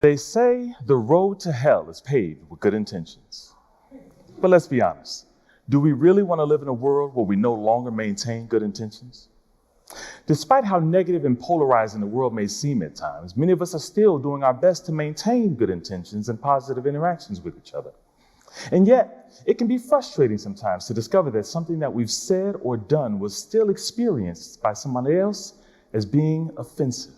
They say the road to hell is paved with good intentions. But let's be honest. Do we really want to live in a world where we no longer maintain good intentions? Despite how negative and polarizing the world may seem at times, many of us are still doing our best to maintain good intentions and positive interactions with each other. And yet, it can be frustrating sometimes to discover that something that we've said or done was still experienced by somebody else as being offensive.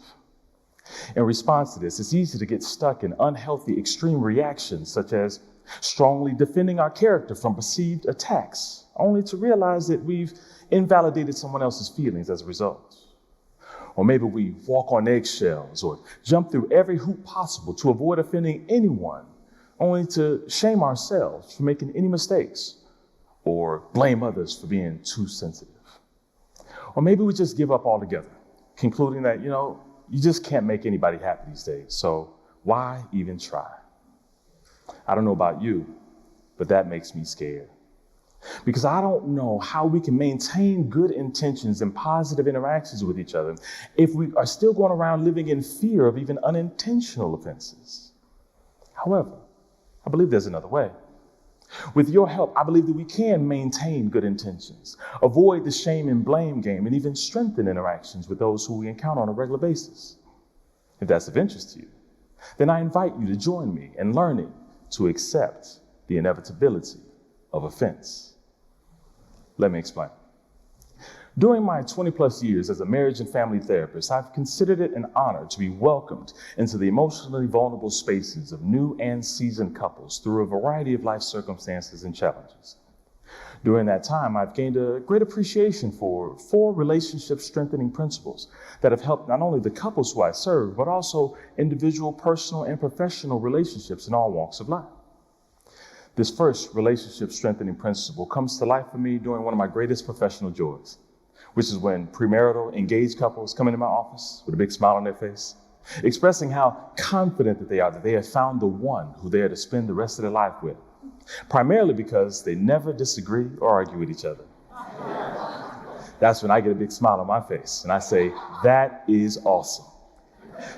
In response to this, it's easy to get stuck in unhealthy, extreme reactions, such as strongly defending our character from perceived attacks, only to realize that we've invalidated someone else's feelings as a result. Or maybe we walk on eggshells or jump through every hoop possible to avoid offending anyone, only to shame ourselves for making any mistakes or blame others for being too sensitive. Or maybe we just give up altogether, concluding that, you just can't make anybody happy these days, so why even try? I don't know about you, but that makes me scared. Because I don't know how we can maintain good intentions and positive interactions with each other if we are still going around living in fear of even unintentional offenses. However, I believe there's another way. With your help, I believe that we can maintain good intentions, avoid the shame and blame game, and even strengthen interactions with those who we encounter on a regular basis. If that's of interest to you, then I invite you to join me in learning to accept the inevitability of offense. Let me explain. During my 20 plus years as a marriage and family therapist, I've considered it an honor to be welcomed into the emotionally vulnerable spaces of new and seasoned couples through a variety of life circumstances and challenges. During that time, I've gained a great appreciation for 4 relationship strengthening principles that have helped not only the couples who I serve, but also individual, personal, and professional relationships in all walks of life. This first relationship strengthening principle comes to life for me during one of my greatest professional joys, which is when premarital engaged couples come into my office with a big smile on their face, expressing how confident that they are that they have found the one who they are to spend the rest of their life with, primarily because they never disagree or argue with each other. That's when I get a big smile on my face and I say, that is awesome.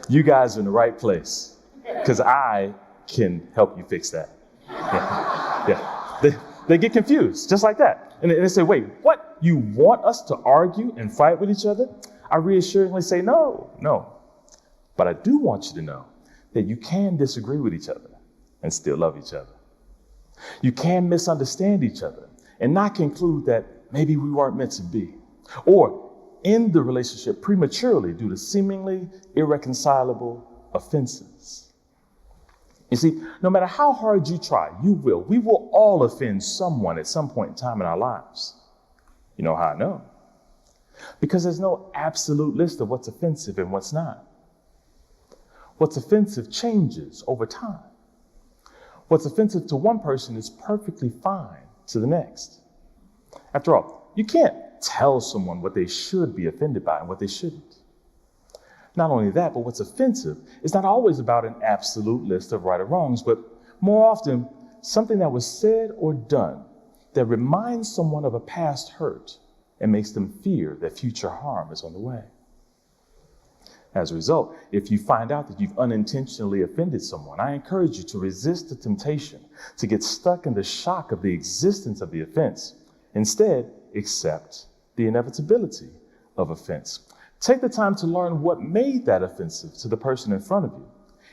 You guys are in the right place because I can help you fix that. Yeah. They get confused just like that. And they say, wait, what? You want us to argue and fight with each other? I reassuringly say, no. But I do want you to know that you can disagree with each other and still love each other. You can misunderstand each other and not conclude that maybe we weren't meant to be, or end the relationship prematurely due to seemingly irreconcilable offenses. You see, no matter how hard you try, we will all offend someone at some point in time in our lives. You know how I know? Because there's no absolute list of what's offensive and what's not. What's offensive changes over time. What's offensive to one person is perfectly fine to the next. After all, you can't tell someone what they should be offended by and what they shouldn't. Not only that, but what's offensive is not always about an absolute list of right or wrongs, but more often something that was said or done that reminds someone of a past hurt and makes them fear that future harm is on the way. As a result, if you find out that you've unintentionally offended someone, I encourage you to resist the temptation to get stuck in the shock of the existence of the offense. Instead, accept the inevitability of offense. Take the time to learn what made that offensive to the person in front of you,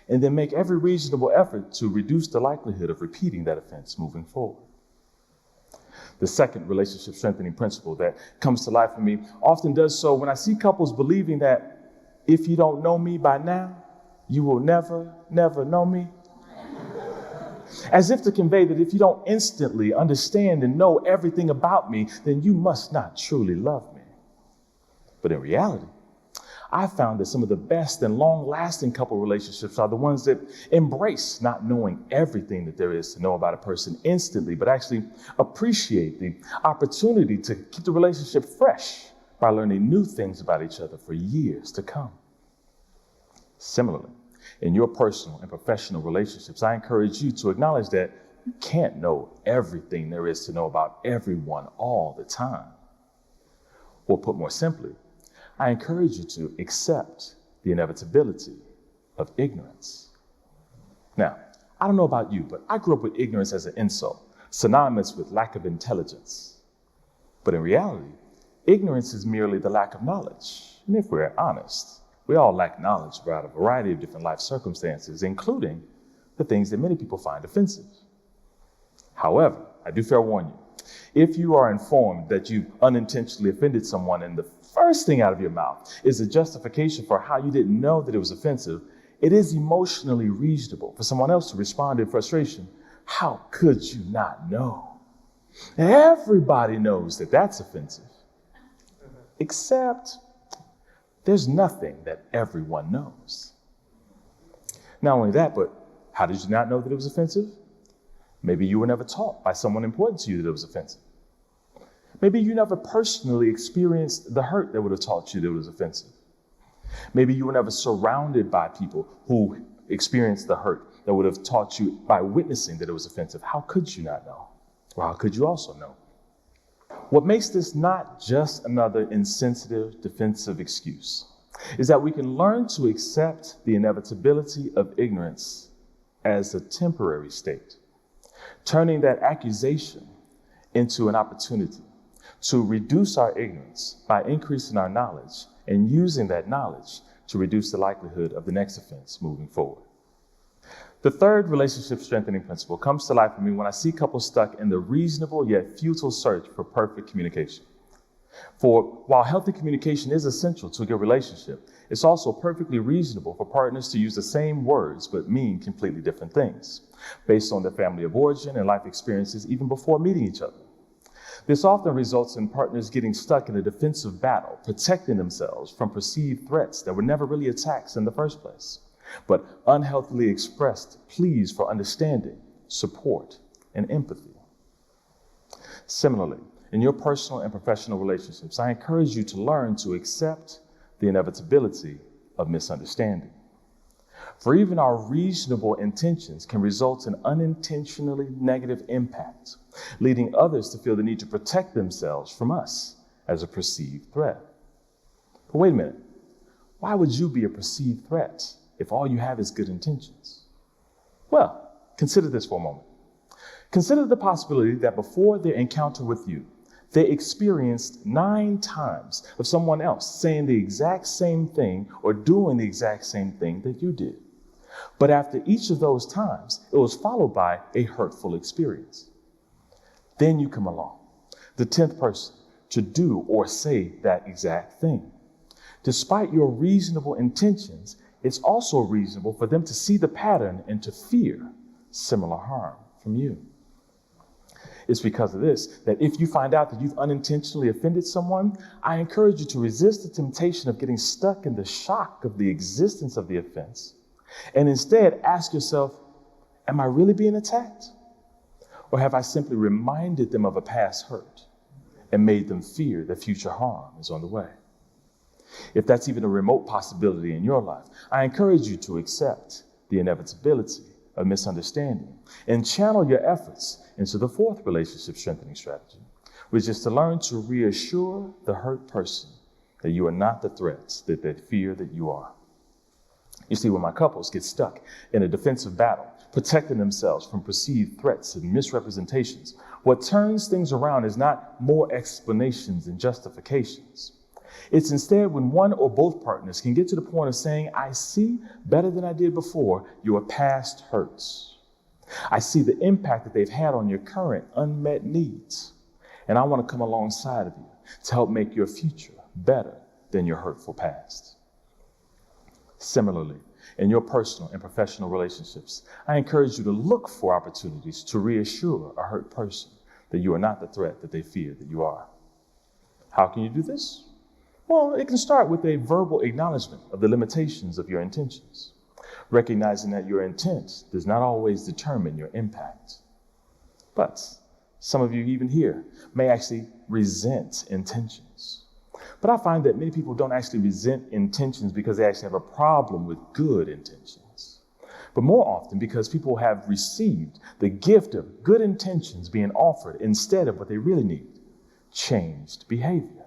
and then make every reasonable effort to reduce the likelihood of repeating that offense moving forward. The second relationship strengthening principle that comes to life for me often does so when I see couples believing that if you don't know me by now, you will never know me. As if to convey that if you don't instantly understand and know everything about me, then you must not truly love me. But in reality, I found that some of the best and long-lasting couple relationships are the ones that embrace not knowing everything that there is to know about a person instantly, but actually appreciate the opportunity to keep the relationship fresh by learning new things about each other for years to come. Similarly, in your personal and professional relationships, I encourage you to acknowledge that you can't know everything there is to know about everyone all the time. Or put more simply, I encourage you to accept the inevitability of ignorance. Now, I don't know about you, but I grew up with ignorance as an insult, synonymous with lack of intelligence. But in reality, ignorance is merely the lack of knowledge. And if we're honest, we all lack knowledge about a variety of different life circumstances, including the things that many people find offensive. However, I do fair warn you, if you are informed that you unintentionally offended someone and the first thing out of your mouth is a justification for how you didn't know that it was offensive, it is emotionally reasonable for someone else to respond in frustration. How could you not know? Everybody knows that that's offensive, except there's nothing that everyone knows. Not only that, but how did you not know that it was offensive? Maybe you were never taught by someone important to you that it was offensive. Maybe you never personally experienced the hurt that would have taught you that it was offensive. Maybe you were never surrounded by people who experienced the hurt that would have taught you by witnessing that it was offensive. How could you not know? Or how could you also know? What makes this not just another insensitive, defensive excuse is that we can learn to accept the inevitability of ignorance as a temporary state, turning that accusation into an opportunity to reduce our ignorance by increasing our knowledge and using that knowledge to reduce the likelihood of the next offense moving forward. The third relationship strengthening principle comes to life for me when I see couples stuck in the reasonable yet futile search for perfect communication. For while healthy communication is essential to a good relationship, it's also perfectly reasonable for partners to use the same words but mean completely different things, based on their family of origin and life experiences even before meeting each other. This often results in partners getting stuck in a defensive battle, protecting themselves from perceived threats that were never really attacks in the first place, but unhealthily expressed pleas for understanding, support, and empathy. Similarly, in your personal and professional relationships, I encourage you to learn to accept the inevitability of misunderstanding. For even our reasonable intentions can result in unintentionally negative impact, leading others to feel the need to protect themselves from us as a perceived threat. But wait a minute, why would you be a perceived threat if all you have is good intentions? Well, consider this for a moment. Consider the possibility that before their encounter with you, they experienced 9 times of someone else saying the exact same thing or doing the exact same thing that you did. But after each of those times, it was followed by a hurtful experience. Then you come along, the 10th person, to do or say that exact thing. Despite your reasonable intentions, it's also reasonable for them to see the pattern and to fear similar harm from you. It's because of this that if you find out that you've unintentionally offended someone, I encourage you to resist the temptation of getting stuck in the shock of the existence of the offense, and instead ask yourself, am I really being attacked? Or have I simply reminded them of a past hurt and made them fear that future harm is on the way? If that's even a remote possibility in your life, I encourage you to accept the inevitability of misunderstanding and channel your efforts into the 4th relationship strengthening strategy, which is to learn to reassure the hurt person that you are not the threats that they fear that you are. You see, when my couples get stuck in a defensive battle, protecting themselves from perceived threats and misrepresentations, what turns things around is not more explanations and justifications. It's instead when one or both partners can get to the point of saying, I see better than I did before your past hurts. I see the impact that they've had on your current unmet needs. And I want to come alongside of you to help make your future better than your hurtful past. Similarly, in your personal and professional relationships, I encourage you to look for opportunities to reassure a hurt person that you are not the threat that they fear that you are. How can you do this? Well, it can start with a verbal acknowledgement of the limitations of your intentions, recognizing that your intent does not always determine your impact. But some of you even here may actually resent intentions. But I find that many people don't actually resent intentions because they actually have a problem with good intentions, but more often because people have received the gift of good intentions being offered instead of what they really need, changed behavior.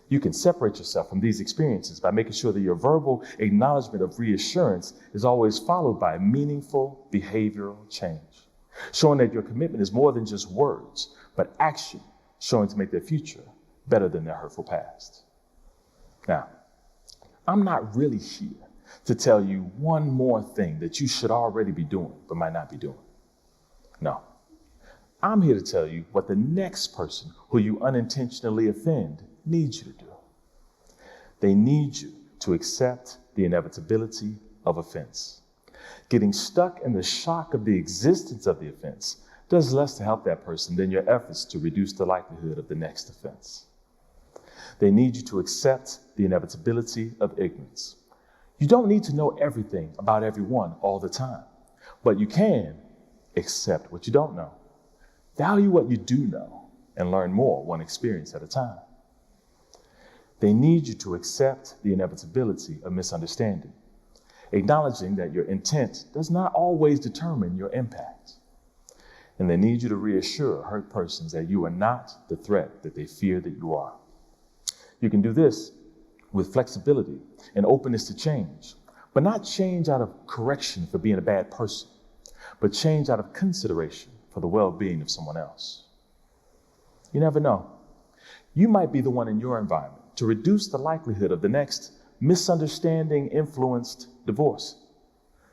You can separate yourself from these experiences by making sure that your verbal acknowledgement of reassurance is always followed by meaningful behavioral change, showing that your commitment is more than just words, but action, showing to make their future better than their hurtful past. Now, I'm not really here to tell you one more thing that you should already be doing, but might not be doing. No. I'm here to tell you what the next person who you unintentionally offend needs you to do. They need you to accept the inevitability of offense. Getting stuck in the shock of the existence of the offense does less to help that person than your efforts to reduce the likelihood of the next offense. They need you to accept the inevitability of ignorance. You don't need to know everything about everyone all the time, but you can accept what you don't know, value what you do know, and learn more one experience at a time. They need you to accept the inevitability of misunderstanding, acknowledging that your intent does not always determine your impact. And they need you to reassure hurt persons that you are not the threat that they fear that you are. You can do this with flexibility and openness to change, but not change out of correction for being a bad person, but change out of consideration for the well-being of someone else. You never know. You might be the one in your environment to reduce the likelihood of the next misunderstanding-influenced divorce,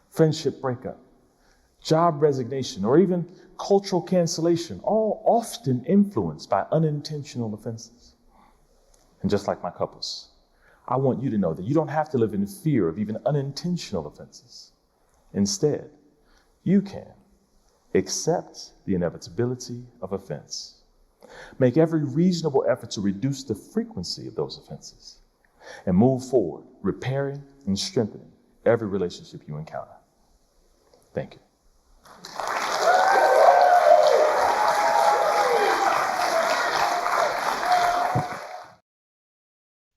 friendship breakup, job resignation, or even cultural cancellation, all often influenced by unintentional offenses. And just like my couples, I want you to know that you don't have to live in fear of even unintentional offenses. Instead, you can accept the inevitability of offense. Make every reasonable effort to reduce the frequency of those offenses and move forward, repairing and strengthening every relationship you encounter. Thank you.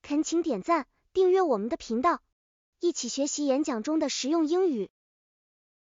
恳请点赞，订阅我们的频道，一起学习演讲中的实用英语。